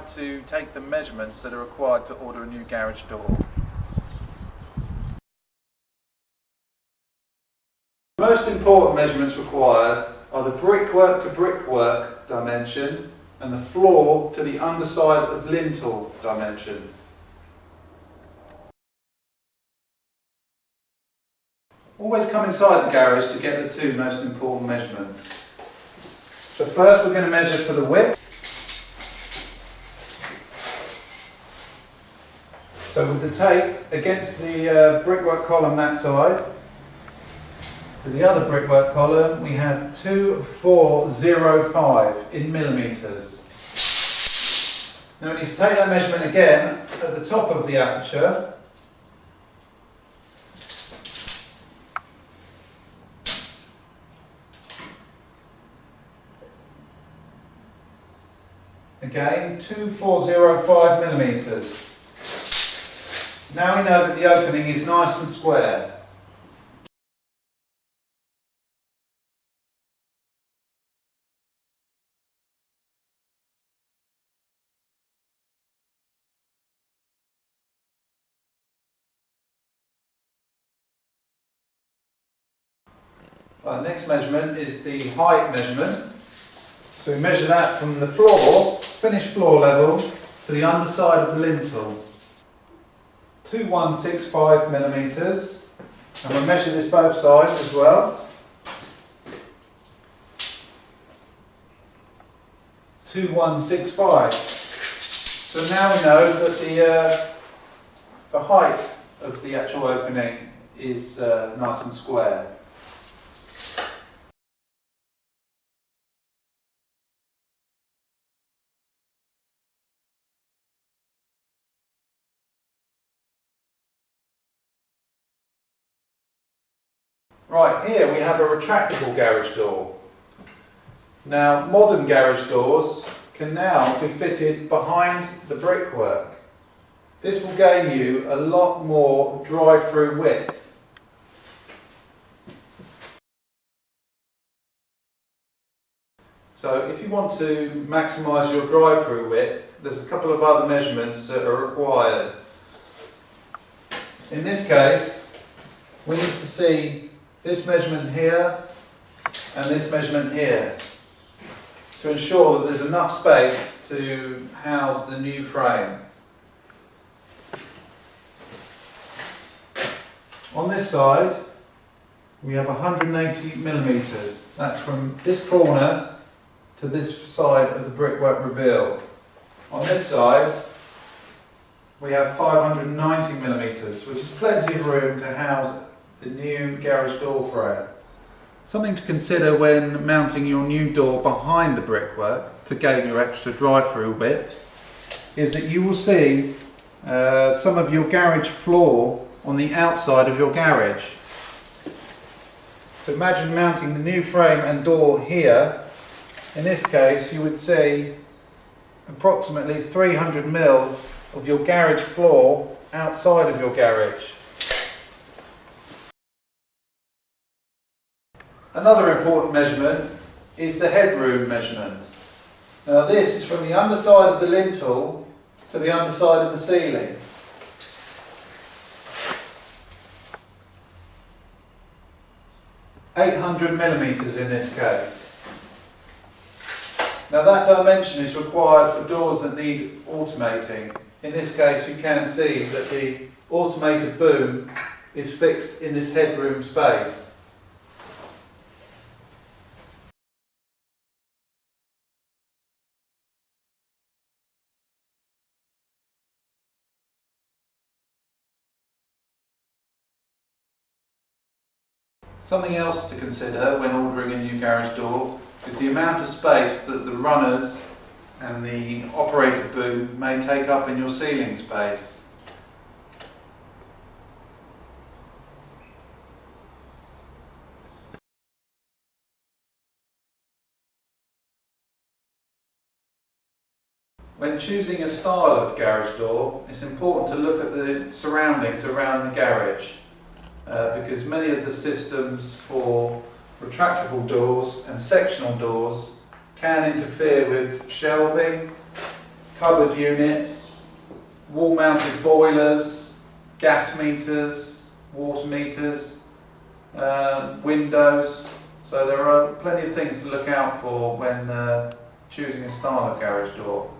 like to take the measurements that are required to order a new garage door. The most important measurements required are the brickwork to brickwork dimension and the floor to the underside of lintel dimension. Always come inside the garage to get the two most important measurements. So first we're going to measure for the width. So with the tape against the brickwork column that side, to the other brickwork column we have 2405 in millimetres. Now we need to take that measurement again at the top of the aperture. Again, 2405 millimetres. Now we know that the opening is nice and square. Right, next measurement is the height measurement. So we measure that from the floor, finished floor level, to the underside of the lintel. 2165 millimetres, and we'll measure this both sides as well. 2165. So now we know that the height of the actual opening is nice and square. Right, here we have a retractable garage door. Now, modern garage doors can now be fitted behind the brickwork. This will gain you a lot more drive-through width. So if you want to maximise your drive-through width, there's a couple of other measurements that are required. In this case, we need to see this measurement here and this measurement here to ensure that there's enough space to house the new frame. On this side we have 180 millimetres. That's from this corner to this side of the brickwork reveal. On this side we have 590 millimetres, which is plenty of room to house the new garage door frame. Something to consider when mounting your new door behind the brickwork to gain your extra drive-through width is that you will see some of your garage floor on the outside of your garage. So imagine mounting the new frame and door here. In this case you would see approximately 300 mm of your garage floor outside of your garage. Another important measurement is the headroom measurement. Now this is from the underside of the lintel to the underside of the ceiling. .800 millimetres in this case. Now that dimension is required for doors that need automating. In this case you can see that the automated boom is fixed in this headroom space. Something else to consider when ordering a new garage door is the amount of space that the runners and the operator boom may take up in your ceiling space. When choosing a style of garage door, it's important to look at the surroundings around the garage. Because many of the systems for retractable doors and sectional doors can interfere with shelving cupboard units, wall-mounted boilers, gas meters, water meters, windows. So there are plenty of things to look out for when choosing a style of garage door.